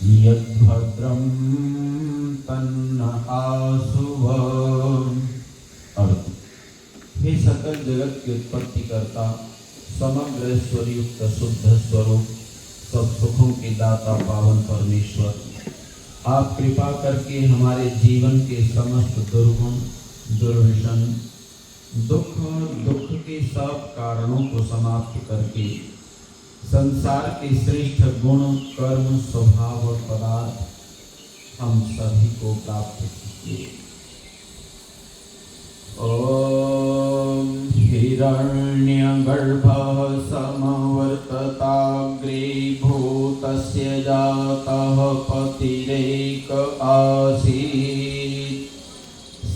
यद्भद्रं तन्न आशुभ। अर्थ, हे सकल जगत के उत्पत्ति करता, समग्र ऐश्वर्य युक्त शुद्ध स्वरूप, सब सुखों के दाता पावन परमेश्वर, आप कृपा करके हमारे जीवन के समस्त दुर्गुण, दुर्विशन, दुख के सब कारणों को समाप्त करके संसार के श्रेष्ठ गुण, कर्म, स्वभाव और पदार्थ हम सभी को प्राप्त कीजिए। ओम हिरण्यगर्भः समवर्तताग्रे भूतस्य जातः पतिरेक आसीत् स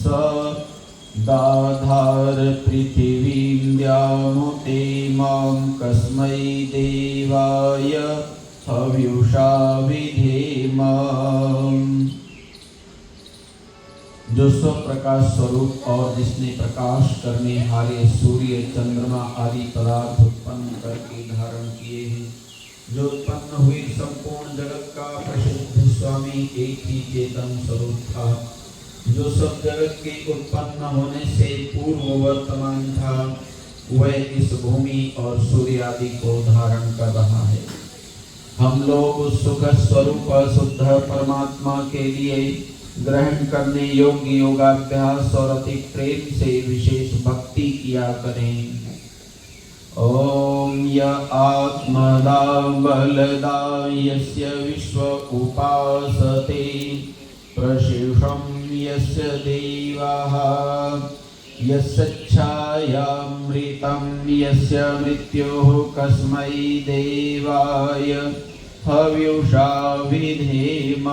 दाधार पृथिवीं व्यामुते मां कस्मै देवाय हव्युषा विधेम। जो स्वप्रकाश स्वरूप और जिसने प्रकाश करने हारे सूर्य, चंद्रमा आदि पदार्थ उत्पन्न करके धारण किए हैं, जो उत्पन्न हुए संपूर्ण जगत का प्रसिद्ध स्वामी एक ही चेतन स्वरूप था, जो सब जगत के उत्पन्न होने से पूर्व वर्तमान था, वह इस भूमि और सूर्य आदि को धारण कर रहा है। हम लोग उस सुख स्वरूप शुद्ध परमात्मा के लिए ग्रहण करने योग्य योगाभ्यास और अधिक प्रेम से विशेष भक्ति किया करें। ओम य आत्मदा बलदा यस्य विश्व उपासते प्रशेषं यस्य देवाः यस्य छायामृतं यस्य मृत्युः कस्मै देवाय हव्युषा विधेम।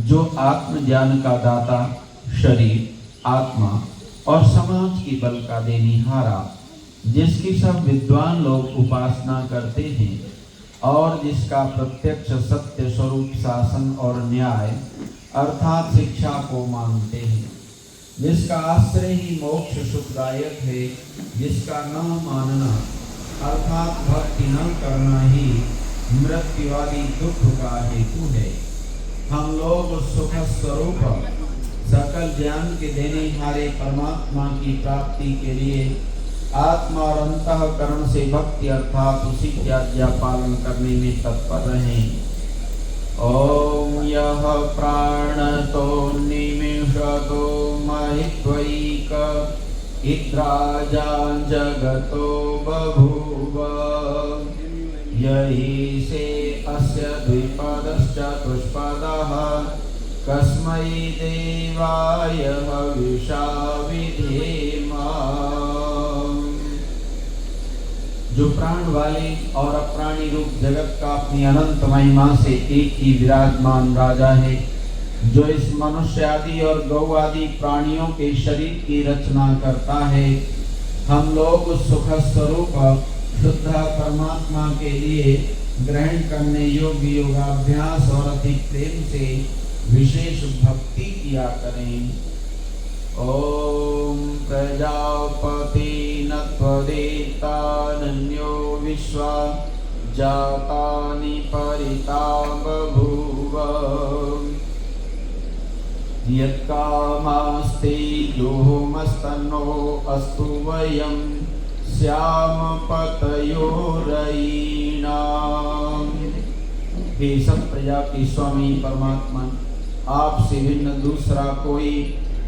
जो आत्मज्ञान का दाता, शरीर, आत्मा और समाज की बल का देनिहारा, जिसकी सब विद्वान लोग उपासना करते हैं और जिसका प्रत्यक्ष सत्य स्वरूप शासन और न्याय अर्थात शिक्षा को मानते हैं, जिसका आश्रय ही मोक्ष सुखदायक है, जिसका न मानना अर्थात भक्ति न करना ही मृत्यु आदि दुख का हेतु है। हम लोग सुख स्वरूप सकल ज्ञान के देने हारे परमात्मा की प्राप्ति के लिए आत्मा और अंतःकरण से भक्ति अर्थात उसी की आज्ञा पालन करने में तत्पर रहें। ओम यह प्राणतो निमिषतो महित्वैक इद्राजान जगतो बभूव यही से अस्य द्विपदश्चतुष्पदः कस्मै देवाय हविषा विधेम। जो प्राण वाले और अप्राणी रूप जगत का अपनी अनंत महिमा से एक ही विराजमान राजा है, जो इस मनुष्य आदि और गौ आदि प्राणियों के शरीर की रचना करता है, हम लोग उस सुख स्वरूप शुद्ध परमात्मा के लिए ग्रहण करने योग्य योगाभ्यास और अधिक प्रेम से विशेष भक्ति किया करें। ओम प्रजापति नत्वदेतानन्यो विश्वा जातानि परिता बभूव यत्कामास्ते योमस्तनो अस्तु वयं श्याम पतयोरयीणाम्। हे सब प्रजा के स्वामी परमात्मा, आपसे भिन्न दूसरा कोई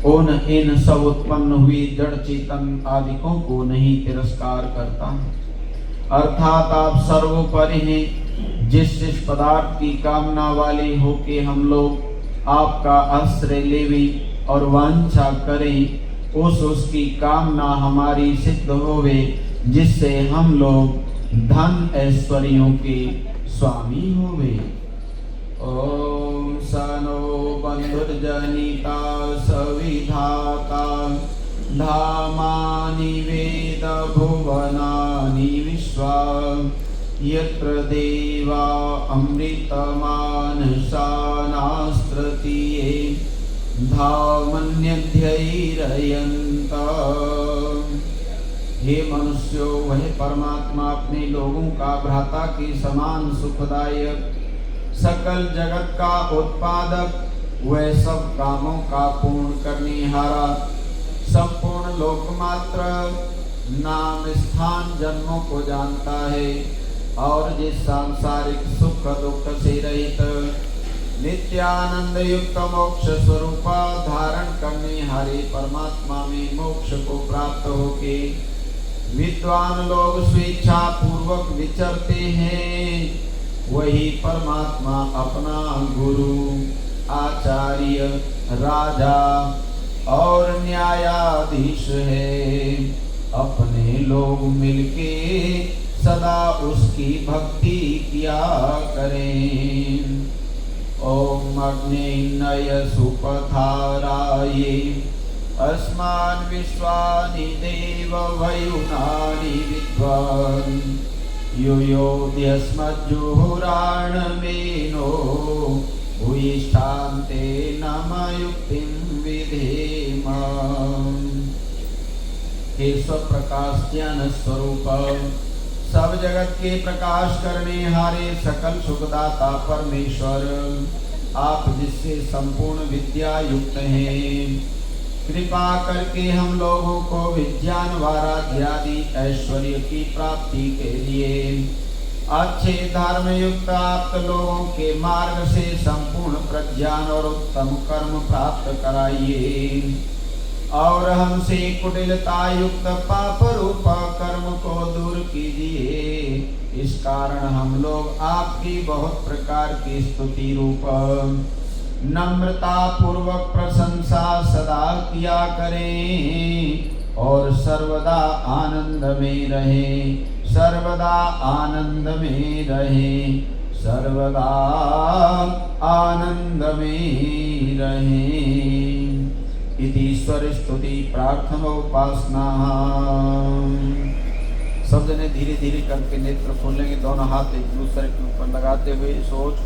उन इन सब उत्पन्न हुई जड़ चेतन आदिकों को नहीं तिरस्कार करता, अर्थात आप सर्वोपरि हैं। जिस जिस पदार्थ की कामना वाले होके हम लोग आपका आश्रय लेवे और वांछा करें, उसकी कामना हमारी सिद्ध होवे, जिससे हम लोग धन ऐश्वर्यों के स्वामी होवे। ओम सनो बंधुर्जनिता सविधाता धामानि वेद भुवनानि विश्वा यत्र देवा अमृतमानसानास्त्रतीये धामन्यध्यैरयन्त। हे मनुष्यों, वह परमात्मा अपने लोगों का भ्राता के समान सुखदायक, सकल जगत का उत्पादक, वह सब कामों का पूर्ण करनेहारा, संपूर्ण लोकमात्र, नाम स्थान जन्मों को जानता है और जिस सांसारिक सुख दुख से रहित नित्यानंद युक्त मोक्ष स्वरूप धारण करने हारे परमात्मा में मोक्ष को प्राप्त होके विद्वान लोग स्वेच्छा पूर्वक विचरते हैं, वही परमात्मा अपना गुरु, आचार्य, राजा और न्यायाधीश है। अपने लोग मिलके सदा उसकी भक्ति किया करें। ओम अग्निर्नय सुपथाराये अस्मान् विश्वानि देव वयुनानि विद्वान् युयोध्यस्मज्जुहुराणमेनो भूयिष्ठान्ते नमयुक्तिं विधेम। हे स्वप्रकाश ज्ञान स्वरूप, सब जगत के प्रकाश करने हारे सकल सुखदाता परमेश्वर, आप जिससे संपूर्ण विद्या युक्त हैं, कृपा करके हम लोगों को विज्ञान वाराध्यादि ऐश्वर्य की प्राप्ति के लिए अच्छे धर्म युक्त आप लोगों के मार्ग से संपूर्ण प्रज्ञान और उत्तम कर्म प्राप्त कराइए और हमसे कुटिलता युक्त पाप रूप कर्म को दूर कीजिए। इस कारण हम लोग आपकी बहुत प्रकार की स्तुति रूप नम्रता पूर्वक प्रशंसा सदा किया करें और सर्वदा आनंद में रहे, सर्वदा आनंद में रहे, सर्वदा आनंद में रहे। ईश्वर स्तुति प्रार्थना उपासना। सब जने धीरे धीरे करके नेत्र खोलेंगे, दोनों हाथ एक दूसरे के ऊपर लगाते हुए सोच